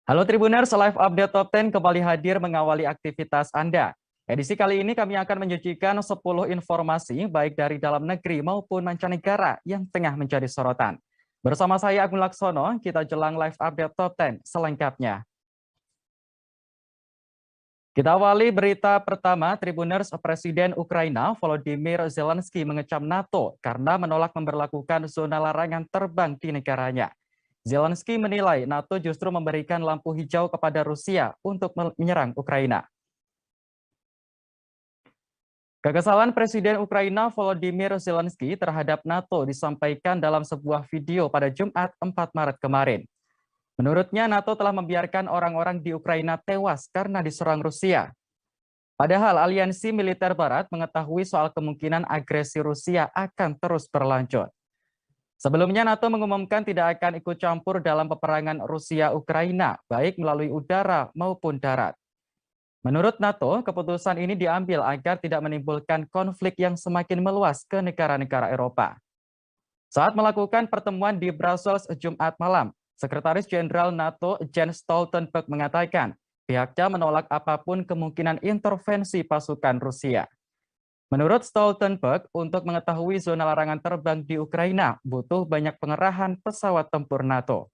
Halo Tribuners, Live Update Top 10 kembali hadir mengawali aktivitas Anda. Edisi kali ini kami akan menyajikan 10 informasi baik dari dalam negeri maupun mancanegara yang tengah menjadi sorotan. Bersama saya Agung Laksono, kita jelang Live Update Top 10 selengkapnya. Kita awali berita pertama, Tribuners. Presiden Ukraina Volodymyr Zelensky mengecam NATO karena menolak memberlakukan zona larangan terbang di negaranya. Zelensky menilai NATO justru memberikan lampu hijau kepada Rusia untuk menyerang Ukraina. Kekesalan Presiden Ukraina Volodymyr Zelensky terhadap NATO disampaikan dalam sebuah video pada Jumat 4 Maret kemarin. Menurutnya, NATO telah membiarkan orang-orang di Ukraina tewas karena diserang Rusia. Padahal aliansi militer Barat mengetahui soal kemungkinan agresi Rusia akan terus berlanjut. Sebelumnya, NATO mengumumkan tidak akan ikut campur dalam peperangan Rusia-Ukraina, baik melalui udara maupun darat. Menurut NATO, keputusan ini diambil agar tidak menimbulkan konflik yang semakin meluas ke negara-negara Eropa. Saat melakukan pertemuan di Brussels Jumat malam, Sekretaris Jenderal NATO Jens Stoltenberg mengatakan pihaknya menolak apapun kemungkinan intervensi pasukan Rusia. Menurut Stoltenberg, untuk mengetahui zona larangan terbang di Ukraina butuh banyak pengerahan pesawat tempur NATO,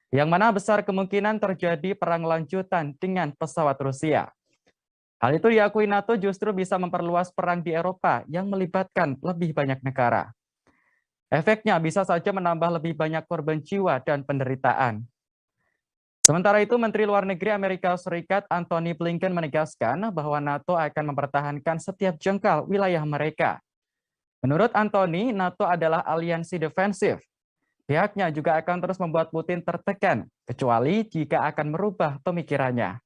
yang mana besar kemungkinan terjadi perang lanjutan dengan pesawat Rusia. Hal itu diakui NATO justru bisa memperluas perang di Eropa yang melibatkan lebih banyak negara. Efeknya bisa saja menambah lebih banyak korban jiwa dan penderitaan. Sementara itu, Menteri Luar Negeri Amerika Serikat Antony Blinken menegaskan bahwa NATO akan mempertahankan setiap jengkal wilayah mereka. Menurut Antony, NATO adalah aliansi defensif. Pihaknya juga akan terus membuat Putin tertekan, kecuali jika akan merubah pemikirannya.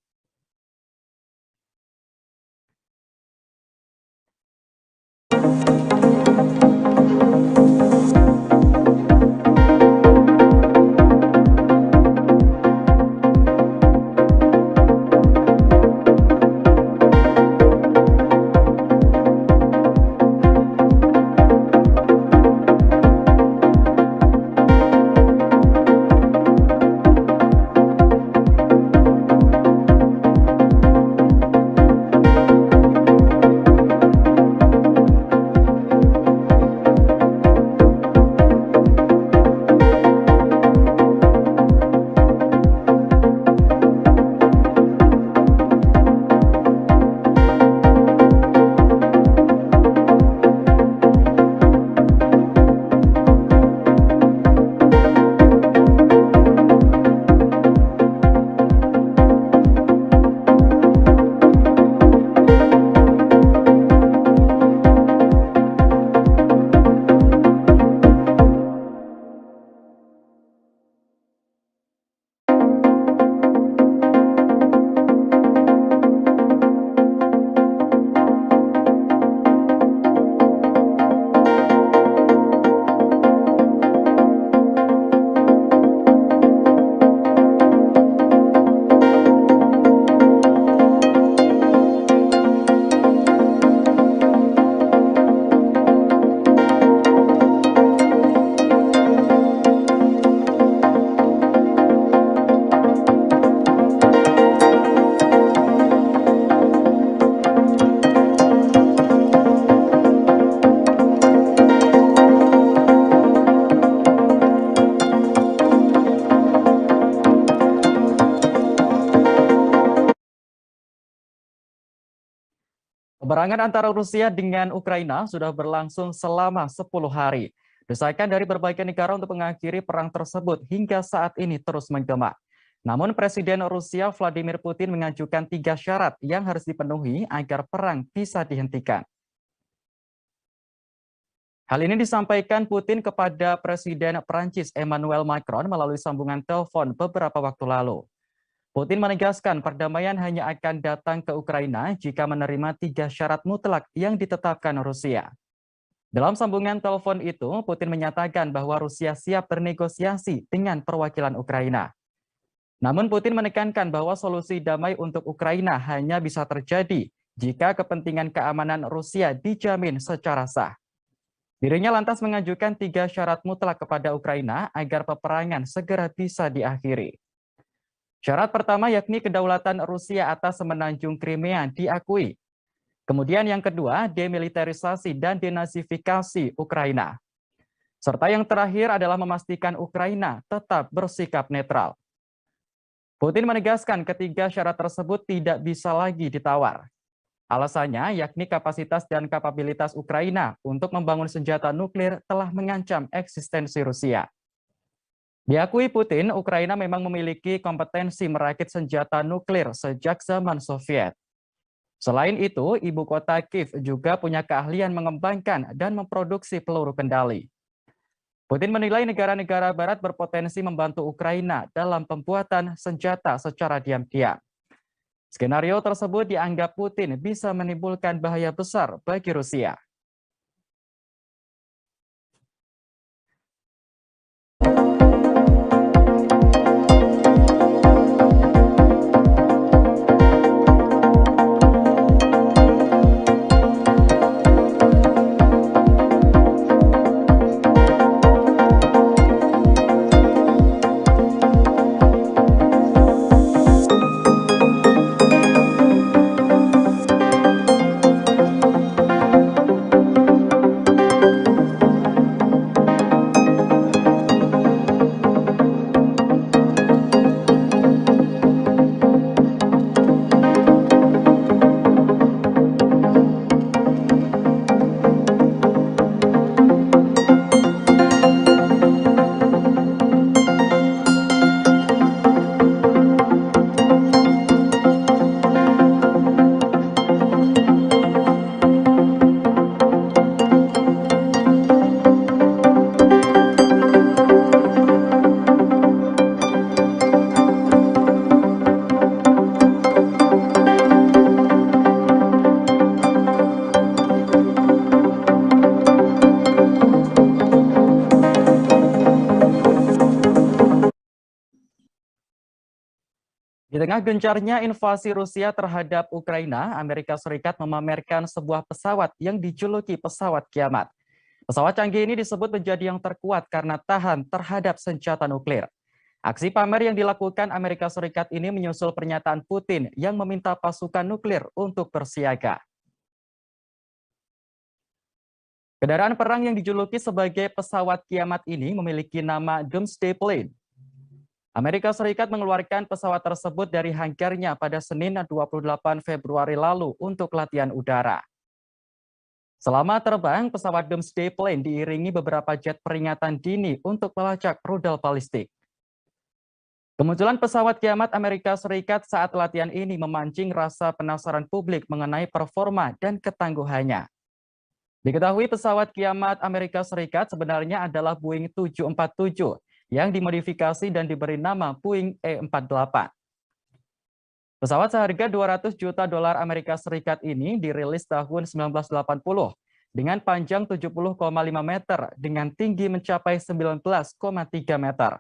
Peperangan antara Rusia dengan Ukraina sudah berlangsung selama 10 hari. Desakan dari berbagai negara untuk mengakhiri perang tersebut hingga saat ini terus menggema. Namun Presiden Rusia Vladimir Putin mengajukan 3 syarat yang harus dipenuhi agar perang bisa dihentikan. Hal ini disampaikan Putin kepada Presiden Prancis Emmanuel Macron melalui sambungan telepon beberapa waktu lalu. Putin menegaskan perdamaian hanya akan datang ke Ukraina jika menerima 3 syarat mutlak yang ditetapkan Rusia. Dalam sambungan telepon itu, Putin menyatakan bahwa Rusia siap bernegosiasi dengan perwakilan Ukraina. Namun Putin menekankan bahwa solusi damai untuk Ukraina hanya bisa terjadi jika kepentingan keamanan Rusia dijamin secara sah. Dirinya lantas mengajukan 3 syarat mutlak kepada Ukraina agar peperangan segera bisa diakhiri. Syarat pertama yakni kedaulatan Rusia atas semenanjung Crimea diakui. Kemudian yang kedua, demilitarisasi dan denazifikasi Ukraina. Serta yang terakhir adalah memastikan Ukraina tetap bersikap netral. Putin menegaskan ketiga syarat tersebut tidak bisa lagi ditawar. Alasannya yakni kapasitas dan kapabilitas Ukraina untuk membangun senjata nuklir telah mengancam eksistensi Rusia. Diakui Putin, Ukraina memang memiliki kompetensi merakit senjata nuklir sejak zaman Soviet. Selain itu, ibu kota Kiev juga punya keahlian mengembangkan dan memproduksi peluru kendali. Putin menilai negara-negara barat berpotensi membantu Ukraina dalam pembuatan senjata secara diam-diam. Skenario tersebut dianggap Putin bisa menimbulkan bahaya besar bagi Rusia. Di tengah gencarnya invasi Rusia terhadap Ukraina, Amerika Serikat memamerkan sebuah pesawat yang dijuluki pesawat kiamat. Pesawat canggih ini disebut menjadi yang terkuat karena tahan terhadap senjata nuklir. Aksi pamer yang dilakukan Amerika Serikat ini menyusul pernyataan Putin yang meminta pasukan nuklir untuk bersiaga. Kendaraan perang yang dijuluki sebagai pesawat kiamat ini memiliki nama Doomsday Plane. Amerika Serikat mengeluarkan pesawat tersebut dari hanggarnya pada Senin 28 Februari lalu untuk latihan udara. Selama terbang, pesawat Doomsday Plane diiringi beberapa jet peringatan dini untuk melacak rudal balistik. Kemunculan pesawat kiamat Amerika Serikat saat latihan ini memancing rasa penasaran publik mengenai performa dan ketangguhannya. Diketahui pesawat kiamat Amerika Serikat sebenarnya adalah Boeing 747 yang dimodifikasi dan diberi nama Boeing E-48. Pesawat seharga 200 juta dolar Amerika Serikat ini dirilis tahun 1980 dengan panjang 70,5 meter dengan tinggi mencapai 19,3 meter.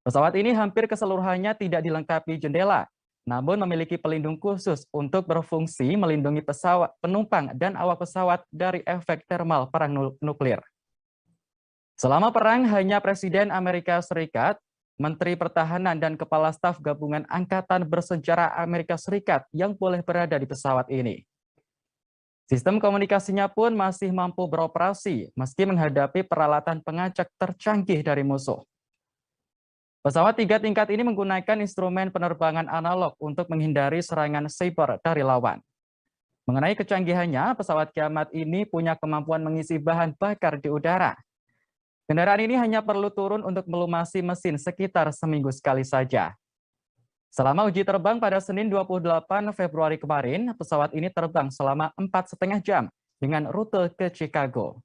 Pesawat ini hampir keseluruhannya tidak dilengkapi jendela, namun memiliki pelindung khusus untuk berfungsi melindungi pesawat, penumpang, dan awak pesawat dari efek termal perang nuklir. Selama perang, hanya Presiden Amerika Serikat, Menteri Pertahanan, dan Kepala Staf Gabungan Angkatan Bersenjata Amerika Serikat yang boleh berada di pesawat ini. Sistem komunikasinya pun masih mampu beroperasi meski menghadapi peralatan pengacak tercanggih dari musuh. Pesawat 3 tingkat ini menggunakan instrumen penerbangan analog untuk menghindari serangan cyber dari lawan. Mengenai kecanggihannya, pesawat kiamat ini punya kemampuan mengisi bahan bakar di udara. Kendaraan ini hanya perlu turun untuk melumasi mesin sekitar seminggu sekali saja. Selama uji terbang pada Senin 28 Februari kemarin, pesawat ini terbang selama 4,5 jam dengan rute ke Chicago.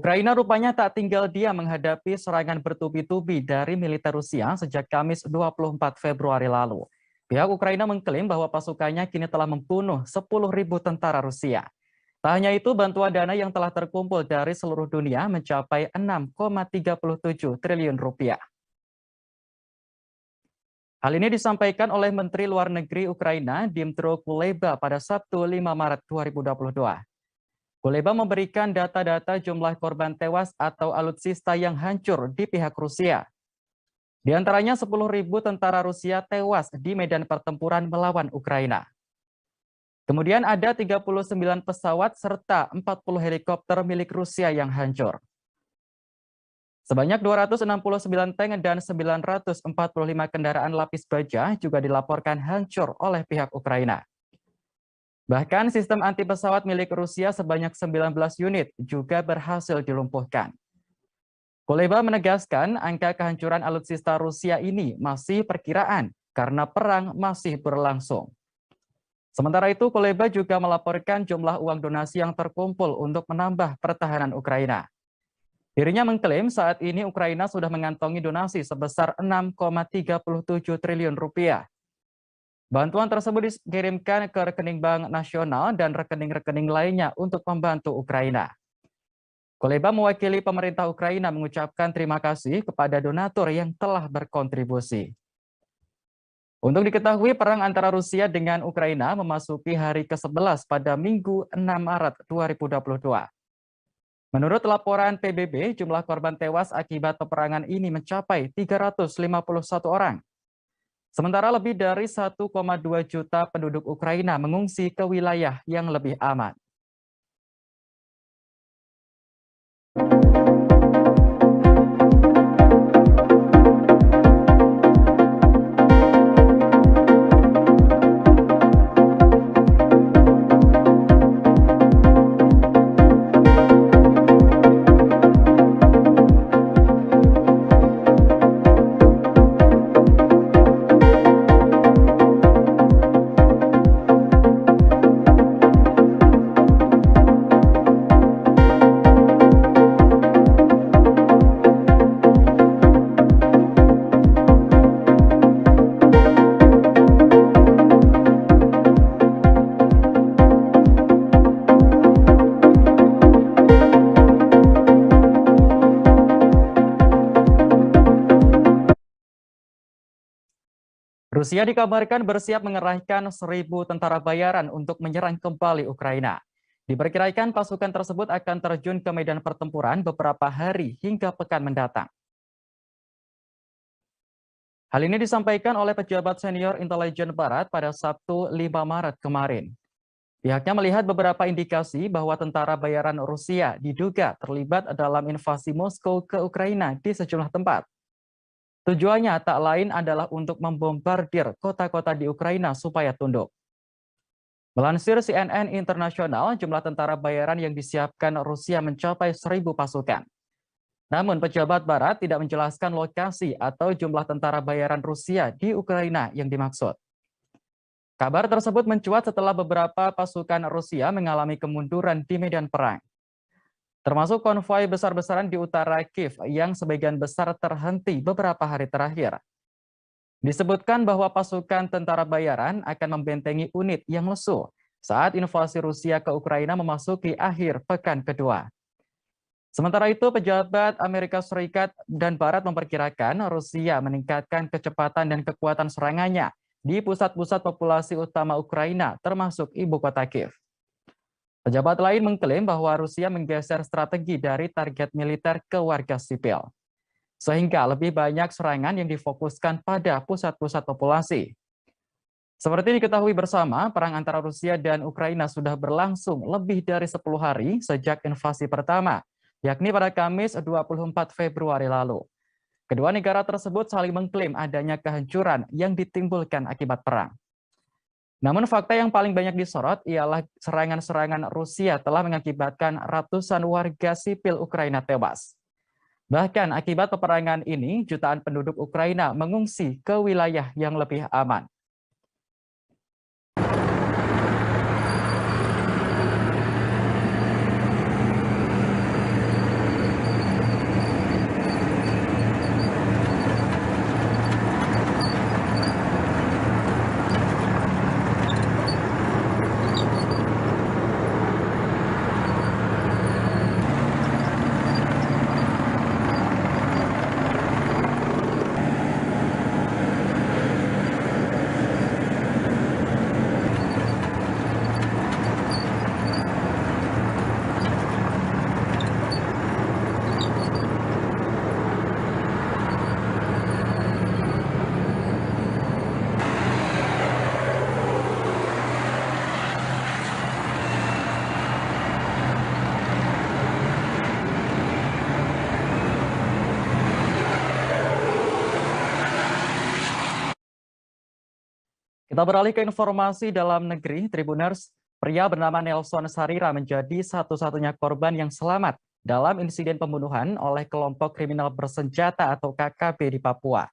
Ukraina rupanya tak tinggal diam menghadapi serangan bertubi-tubi dari militer Rusia sejak Kamis 24 Februari lalu. Pihak Ukraina mengklaim bahwa pasukannya kini telah membunuh 10.000 tentara Rusia. Tak hanya itu, bantuan dana yang telah terkumpul dari seluruh dunia mencapai 6,37 triliun rupiah. Hal ini disampaikan oleh Menteri Luar Negeri Ukraina, Dmytro Kuleba pada Sabtu 5 Maret 2022. Kuleba memberikan data-data jumlah korban tewas atau alutsista yang hancur di pihak Rusia. Di antaranya 10.000 tentara Rusia tewas di medan pertempuran melawan Ukraina. Kemudian ada 39 pesawat serta 40 helikopter milik Rusia yang hancur. Sebanyak 269 tank dan 945 kendaraan lapis baja juga dilaporkan hancur oleh pihak Ukraina. Bahkan sistem anti pesawat milik Rusia sebanyak 19 unit juga berhasil dilumpuhkan. Kuleba menegaskan angka kehancuran alutsista Rusia ini masih perkiraan karena perang masih berlangsung. Sementara itu, Kuleba juga melaporkan jumlah uang donasi yang terkumpul untuk menambah pertahanan Ukraina. Dirinya mengklaim saat ini Ukraina sudah mengantongi donasi sebesar 6,37 triliun rupiah. Bantuan tersebut dikirimkan ke rekening Bank Nasional dan rekening-rekening lainnya untuk membantu Ukraina. Kuleba mewakili pemerintah Ukraina mengucapkan terima kasih kepada donatur yang telah berkontribusi. Untuk diketahui, perang antara Rusia dengan Ukraina memasuki hari ke-11 pada Minggu 6 Maret 2022. Menurut laporan PBB, jumlah korban tewas akibat peperangan ini mencapai 351 orang. Sementara lebih dari 1,2 juta penduduk Ukraina mengungsi ke wilayah yang lebih aman. Rusia dikabarkan bersiap mengerahkan 1.000 tentara bayaran untuk menyerang kembali Ukraina. Diperkirakan pasukan tersebut akan terjun ke medan pertempuran beberapa hari hingga pekan mendatang. Hal ini disampaikan oleh pejabat senior intelijen Barat pada Sabtu 5 Maret kemarin. Pihaknya melihat beberapa indikasi bahwa tentara bayaran Rusia diduga terlibat dalam invasi Moskow ke Ukraina di sejumlah tempat. Tujuannya tak lain adalah untuk membombardir kota-kota di Ukraina supaya tunduk. Melansir CNN Internasional, jumlah tentara bayaran yang disiapkan Rusia mencapai 1.000 pasukan. Namun pejabat Barat tidak menjelaskan lokasi atau jumlah tentara bayaran Rusia di Ukraina yang dimaksud. Kabar tersebut mencuat setelah beberapa pasukan Rusia mengalami kemunduran di medan perang. Termasuk konvoi besar-besaran di utara Kiev yang sebagian besar terhenti beberapa hari terakhir. Disebutkan bahwa pasukan tentara bayaran akan membentengi unit yang lesu saat invasi Rusia ke Ukraina memasuki akhir pekan kedua. Sementara itu, pejabat Amerika Serikat dan Barat memperkirakan Rusia meningkatkan kecepatan dan kekuatan serangannya di pusat-pusat populasi utama Ukraina, termasuk ibu kota Kiev. Pejabat lain mengklaim bahwa Rusia menggeser strategi dari target militer ke warga sipil, sehingga lebih banyak serangan yang difokuskan pada pusat-pusat populasi. Seperti diketahui bersama, perang antara Rusia dan Ukraina sudah berlangsung lebih dari 10 hari sejak invasi pertama, yakni pada Kamis 24 Februari lalu. Kedua negara tersebut saling mengklaim adanya kehancuran yang ditimbulkan akibat perang. Namun fakta yang paling banyak disorot ialah serangan-serangan Rusia telah mengakibatkan ratusan warga sipil Ukraina tewas. Bahkan akibat peperangan ini, jutaan penduduk Ukraina mengungsi ke wilayah yang lebih aman. Kita beralih ke informasi dalam negeri, Tribuners. Pria bernama Nelson Sarira menjadi satu-satunya korban yang selamat dalam insiden pembunuhan oleh kelompok kriminal bersenjata atau KKB di Papua.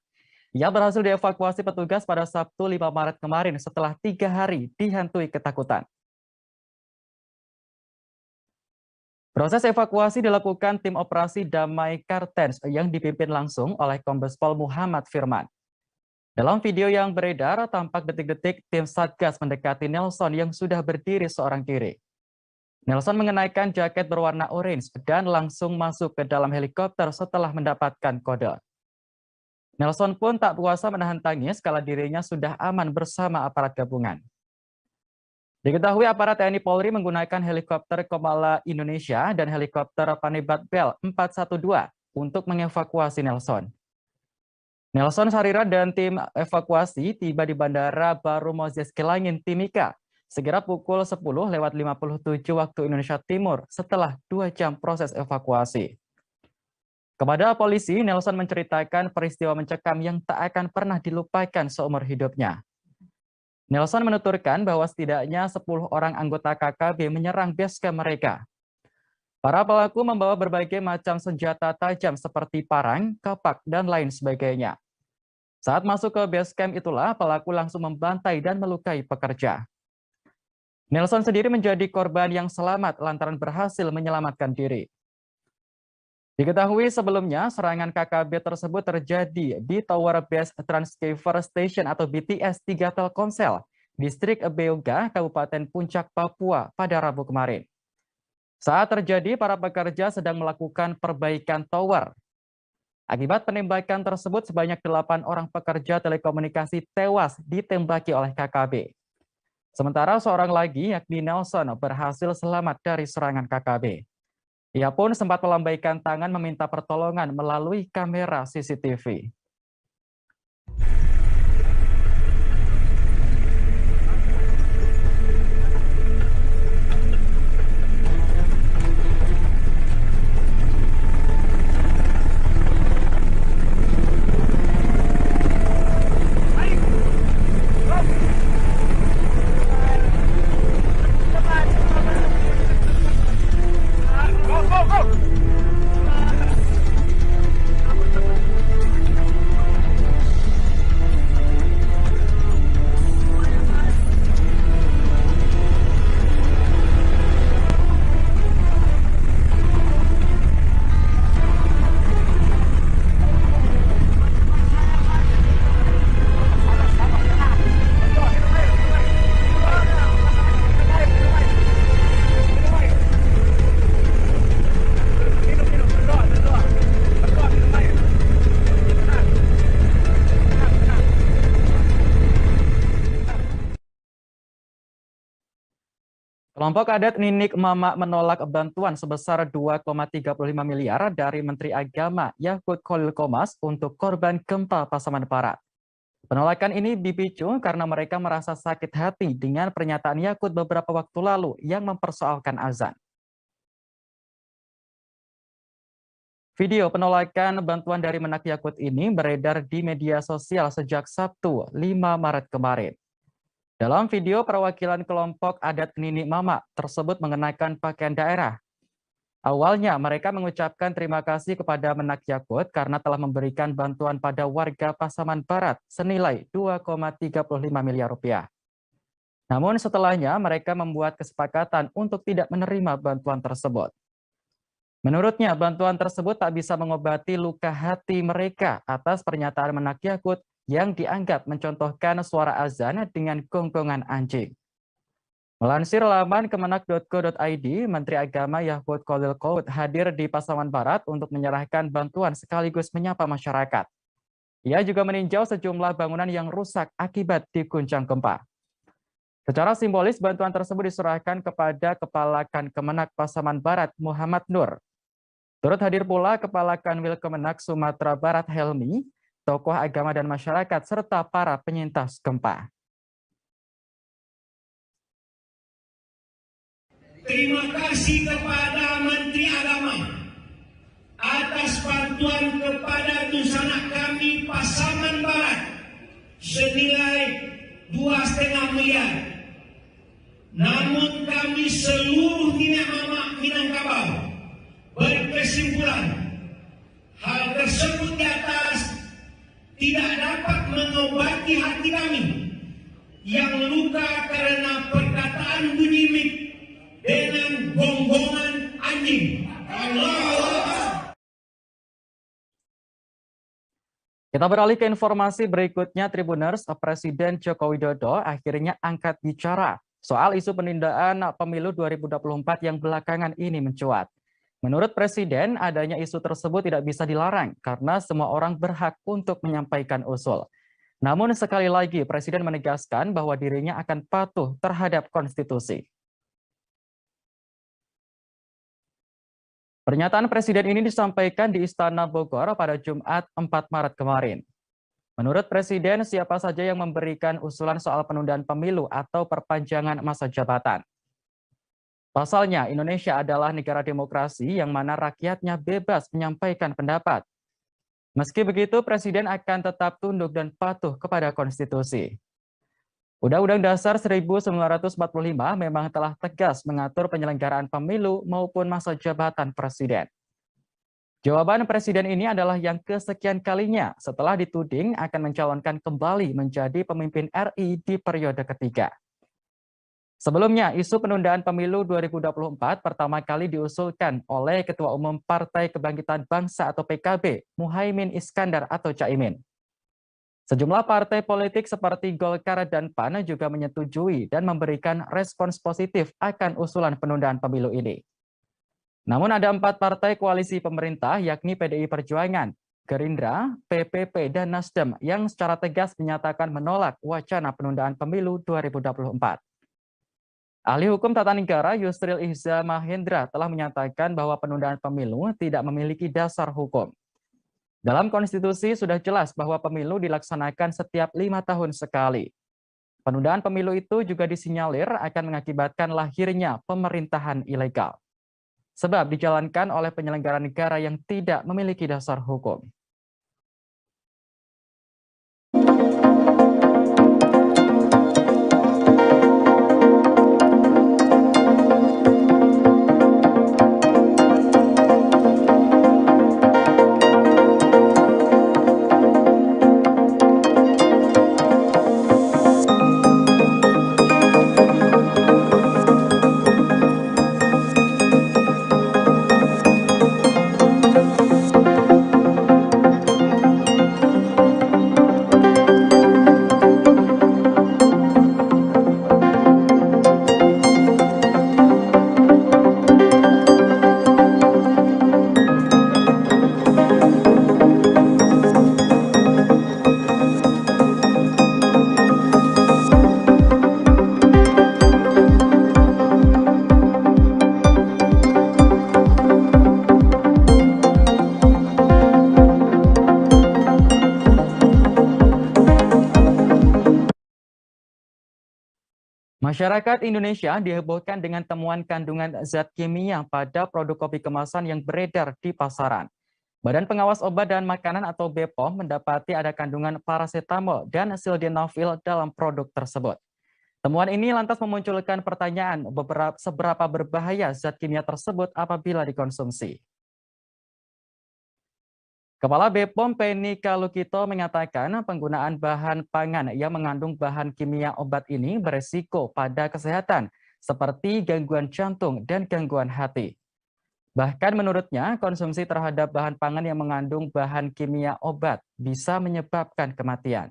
Ia berhasil dievakuasi petugas pada Sabtu 5 Maret kemarin setelah 3 hari dihantui ketakutan. Proses evakuasi dilakukan tim operasi Damai Kartens yang dipimpin langsung oleh Kombes Pol Muhammad Firman. Dalam video yang beredar, tampak detik-detik tim Satgas mendekati Nelson yang sudah berdiri seorang diri. Nelson mengenakan jaket berwarna orange dan langsung masuk ke dalam helikopter setelah mendapatkan kode. Nelson pun tak kuasa menahan tangis kala dirinya sudah aman bersama aparat gabungan. Diketahui aparat TNI Polri menggunakan helikopter Komala Indonesia dan helikopter Panebat Bell 412 untuk mengevakuasi Nelson. Nelson Sarira dan tim evakuasi tiba di Bandara Baru Moses Kilangin, Timika, segera pukul 10:57 waktu Indonesia Timur setelah 2 jam proses evakuasi. Kepada polisi, Nelson menceritakan peristiwa mencekam yang tak akan pernah dilupakan seumur hidupnya. Nelson menuturkan bahwa setidaknya 10 orang anggota KKB menyerang basecamp mereka. Para pelaku membawa berbagai macam senjata tajam seperti parang, kapak, dan lain sebagainya. Saat masuk ke basecamp itulah pelaku langsung membantai dan melukai pekerja. Nelson sendiri menjadi korban yang selamat lantaran berhasil menyelamatkan diri. Diketahui sebelumnya serangan KKB tersebut terjadi di Tower Base Transceiver Station atau BTS 3 Telkomsel, Distrik Beoga, Kabupaten Puncak, Papua pada Rabu kemarin. Saat terjadi, para pekerja sedang melakukan perbaikan tower. Akibat penembakan tersebut, sebanyak 8 orang pekerja telekomunikasi tewas ditembaki oleh KKB. Sementara seorang lagi, yakni Nelson, berhasil selamat dari serangan KKB. Ia pun sempat melambaikan tangan meminta pertolongan melalui kamera CCTV. Kelompok adat Ninik Mama menolak bantuan sebesar 2,35 miliar dari Menteri Agama Yakut Khalil Qomas untuk korban gempa Pasaman Barat. Penolakan ini dipicu karena mereka merasa sakit hati dengan pernyataan Yakut beberapa waktu lalu yang mempersoalkan azan. Video penolakan bantuan dari Menak Yakut ini beredar di media sosial sejak Sabtu 5 Maret kemarin. Dalam video, perwakilan kelompok adat Ninik Mama tersebut mengenakan pakaian daerah. Awalnya, mereka mengucapkan terima kasih kepada Menak Yakut karena telah memberikan bantuan pada warga Pasaman Barat senilai 2,35 miliar rupiah. Namun setelahnya, mereka membuat kesepakatan untuk tidak menerima bantuan tersebut. Menurutnya, bantuan tersebut tak bisa mengobati luka hati mereka atas pernyataan Menak Yakut yang dianggap mencontohkan suara azan dengan gonggongan anjing. Melansir laman kemenak.co.id, Menteri Agama Yakut Khalil Qomas hadir di Pasaman Barat untuk menyerahkan bantuan sekaligus menyapa masyarakat. Ia juga meninjau sejumlah bangunan yang rusak akibat diguncang gempa. Secara simbolis, bantuan tersebut diserahkan kepada Kepala Kemenak Pasaman Barat Muhammad Nur. Turut hadir pula Kepala Kanwil Kemenak Sumatera Barat Helmi, tokoh agama dan masyarakat, serta para penyintas gempa. Terima kasih kepada Menteri Agama atas bantuan kepada sanak kami Pasaman Barat senilai 2,5 miliar. Namun kami seluruh Minangkabau berkesimpulan hal tersebut di atas tidak dapat mengobati hati kami yang luka karena perkataan bunyi mik dengan gonggongan anjing. Allahu Akbar. Kita beralih ke informasi berikutnya, Tribuners. Presiden Joko Widodo akhirnya angkat bicara soal isu penundaan pemilu 2024 yang belakangan ini mencuat. Menurut Presiden, adanya isu tersebut tidak bisa dilarang karena semua orang berhak untuk menyampaikan usul. Namun sekali lagi, Presiden menegaskan bahwa dirinya akan patuh terhadap konstitusi. Pernyataan Presiden ini disampaikan di Istana Bogor pada Jumat 4 Maret kemarin. Menurut Presiden, siapa saja yang memberikan usulan soal penundaan pemilu atau perpanjangan masa jabatan. Pasalnya, Indonesia adalah negara demokrasi yang mana rakyatnya bebas menyampaikan pendapat. Meski begitu, Presiden akan tetap tunduk dan patuh kepada konstitusi. Undang-Undang Dasar 1945 memang telah tegas mengatur penyelenggaraan pemilu maupun masa jabatan Presiden. Jawaban Presiden ini adalah yang kesekian kalinya setelah dituding akan mencalonkan kembali menjadi pemimpin RI di periode ketiga. Sebelumnya, isu penundaan pemilu 2024 pertama kali diusulkan oleh Ketua Umum Partai Kebangkitan Bangsa atau PKB, Muhaimin Iskandar atau Caimin. Sejumlah partai politik seperti Golkar dan PAN juga menyetujui dan memberikan respons positif akan usulan penundaan pemilu ini. Namun ada 4 partai koalisi pemerintah yakni PDI Perjuangan, Gerindra, PPP, dan Nasdem yang secara tegas menyatakan menolak wacana penundaan pemilu 2024. Ahli Hukum Tata Negara Yusril Ihza Mahendra telah menyatakan bahwa penundaan pemilu tidak memiliki dasar hukum. Dalam konstitusi sudah jelas bahwa pemilu dilaksanakan setiap 5 tahun sekali. Penundaan pemilu itu juga disinyalir akan mengakibatkan lahirnya pemerintahan ilegal. Sebab dijalankan oleh penyelenggara negara yang tidak memiliki dasar hukum. Masyarakat Indonesia dihebohkan dengan temuan kandungan zat kimia pada produk kopi kemasan yang beredar di pasaran. Badan Pengawas Obat dan Makanan atau BPOM mendapati ada kandungan paracetamol dan sildenafil dalam produk tersebut. Temuan ini lantas memunculkan pertanyaan seberapa berbahaya zat kimia tersebut apabila dikonsumsi. Kepala BPOM Penny Kalukito mengatakan penggunaan bahan pangan yang mengandung bahan kimia obat ini beresiko pada kesehatan seperti gangguan jantung dan gangguan hati. Bahkan menurutnya konsumsi terhadap bahan pangan yang mengandung bahan kimia obat bisa menyebabkan kematian.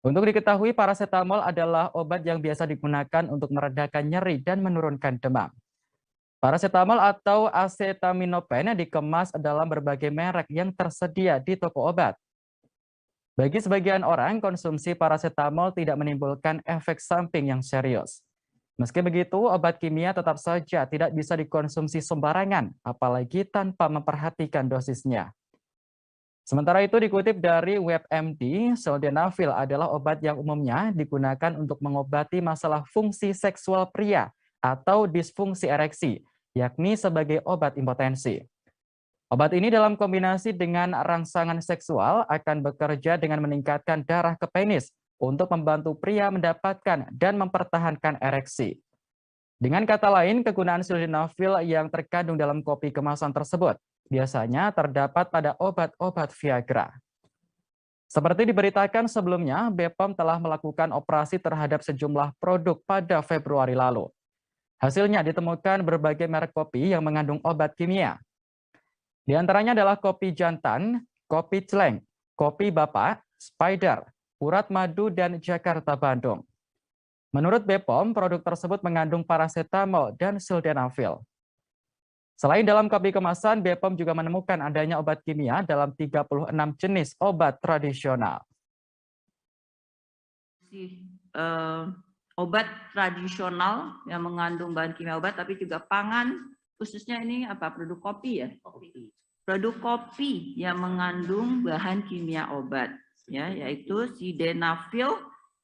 Untuk diketahui, paracetamol adalah obat yang biasa digunakan untuk meredakan nyeri dan menurunkan demam. Paracetamol atau acetaminophen dikemas dalam berbagai merek yang tersedia di toko obat. Bagi sebagian orang, konsumsi paracetamol tidak menimbulkan efek samping yang serius. Meski begitu, obat kimia tetap saja tidak bisa dikonsumsi sembarangan, apalagi tanpa memperhatikan dosisnya. Sementara itu dikutip dari WebMD, sildenafil adalah obat yang umumnya digunakan untuk mengobati masalah fungsi seksual pria atau disfungsi ereksi, yakni sebagai obat impotensi. Obat ini dalam kombinasi dengan rangsangan seksual akan bekerja dengan meningkatkan darah ke penis untuk membantu pria mendapatkan dan mempertahankan ereksi. Dengan kata lain, kegunaan sildenafil yang terkandung dalam kopi kemasan tersebut biasanya terdapat pada obat-obat Viagra. Seperti diberitakan sebelumnya, BPOM telah melakukan operasi terhadap sejumlah produk pada Februari lalu. Hasilnya ditemukan berbagai merek kopi yang mengandung obat kimia. Di antaranya adalah kopi jantan, kopi celeng, kopi bapak, spider, urat madu, dan Jakarta Bandung. Menurut BPOM, produk tersebut mengandung paracetamol dan sildenafil. Selain dalam kopi kemasan, BPOM juga menemukan adanya obat kimia dalam 36 jenis obat tradisional. Obat tradisional yang mengandung bahan kimia obat, tapi juga pangan, khususnya ini apa? Produk kopi ya? Produk kopi yang mengandung bahan kimia obat, ya, yaitu sildenafil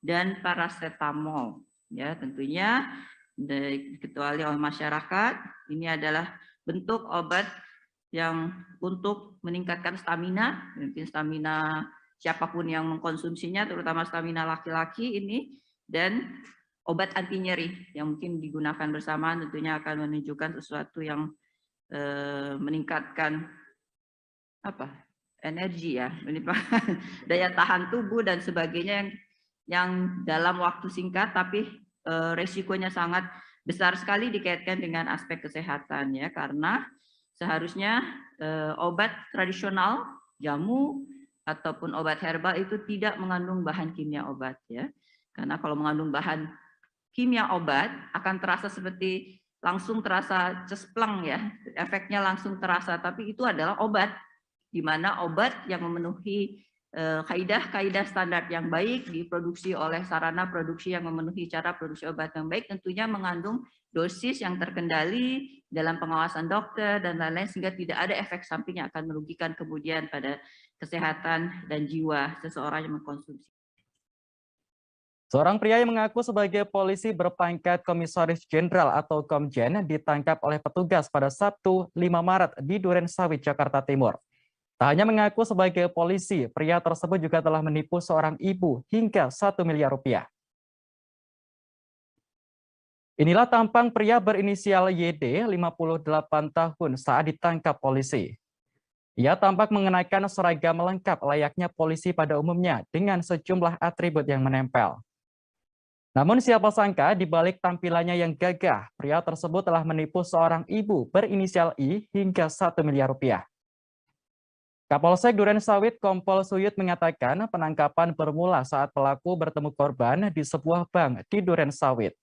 dan paracetamol. Ya, tentunya diketuai oleh masyarakat, ini adalah bentuk obat yang untuk meningkatkan stamina, mungkin stamina siapapun yang mengkonsumsinya, terutama stamina laki-laki ini, dan obat anti nyeri yang mungkin digunakan bersamaan tentunya akan menunjukkan sesuatu yang meningkatkan energi ya, daya tahan tubuh dan sebagainya yang dalam waktu singkat tapi resikonya sangat besar sekali dikaitkan dengan aspek kesehatan ya, karena seharusnya obat tradisional, jamu ataupun obat herbal itu tidak mengandung bahan kimia obat ya. Karena kalau mengandung bahan kimia obat akan terasa seperti langsung terasa cespleng ya, efeknya langsung terasa, tapi itu adalah obat, di mana obat yang memenuhi kaidah-kaidah standar yang baik diproduksi oleh sarana produksi yang memenuhi cara produksi obat yang baik, tentunya mengandung dosis yang terkendali dalam pengawasan dokter dan lain-lain, sehingga tidak ada efek samping yang akan merugikan kemudian pada kesehatan dan jiwa seseorang yang mengkonsumsi. Seorang pria yang mengaku sebagai polisi berpangkat Komisaris Jenderal atau Komjen ditangkap oleh petugas pada Sabtu 5 Maret di Durensawit, Jakarta Timur. Tak hanya mengaku sebagai polisi, pria tersebut juga telah menipu seorang ibu hingga 1 miliar rupiah. Inilah tampang pria berinisial YD, 58 tahun saat ditangkap polisi. Ia tampak mengenakan seragam lengkap layaknya polisi pada umumnya dengan sejumlah atribut yang menempel. Namun siapa sangka di balik tampilannya yang gagah, pria tersebut telah menipu seorang ibu berinisial I hingga 1 miliar rupiah. Kapolsek Durensawit Kompol Suyut mengatakan penangkapan bermula saat pelaku bertemu korban di sebuah bank di Durensawit.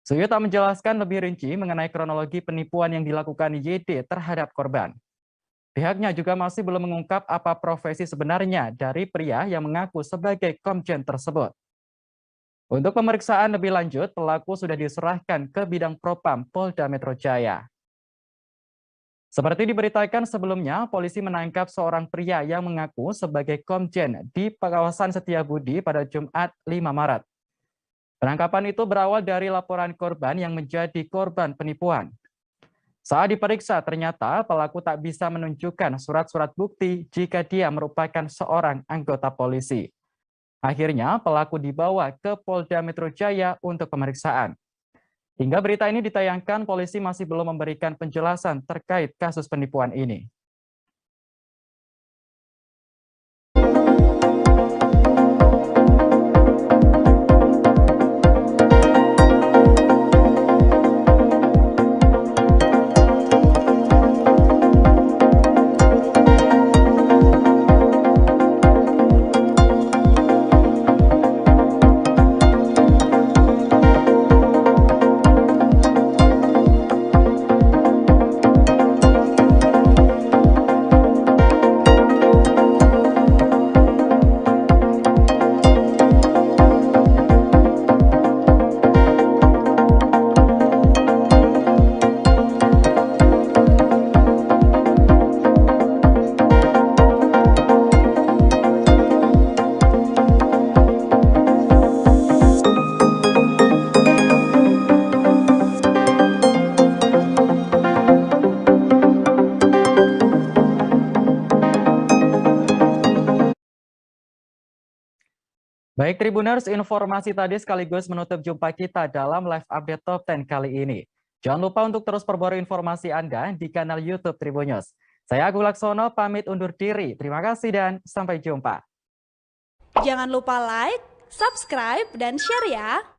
Suyut tak menjelaskan lebih rinci mengenai kronologi penipuan yang dilakukan YD terhadap korban. Pihaknya juga masih belum mengungkap apa profesi sebenarnya dari pria yang mengaku sebagai komjen tersebut. Untuk pemeriksaan lebih lanjut, pelaku sudah diserahkan ke Bidang Propam Polda Metro Jaya. Seperti diberitakan sebelumnya, polisi menangkap seorang pria yang mengaku sebagai komjen di kawasan Setiabudi pada Jumat 5 Maret. Penangkapan itu berawal dari laporan korban yang menjadi korban penipuan. Saat diperiksa, ternyata pelaku tak bisa menunjukkan surat-surat bukti jika dia merupakan seorang anggota polisi. Akhirnya, pelaku dibawa ke Polda Metro Jaya untuk pemeriksaan. Hingga berita ini ditayangkan, polisi masih belum memberikan penjelasan terkait kasus penipuan ini. Baik Tribuners, informasi tadi sekaligus menutup jumpa kita dalam live update Top 10 kali ini. Jangan lupa untuk terus perbarui informasi Anda di kanal YouTube Tribunnews. Saya Agung Laksono pamit undur diri. Terima kasih dan sampai jumpa. Jangan lupa like, subscribe, dan share ya.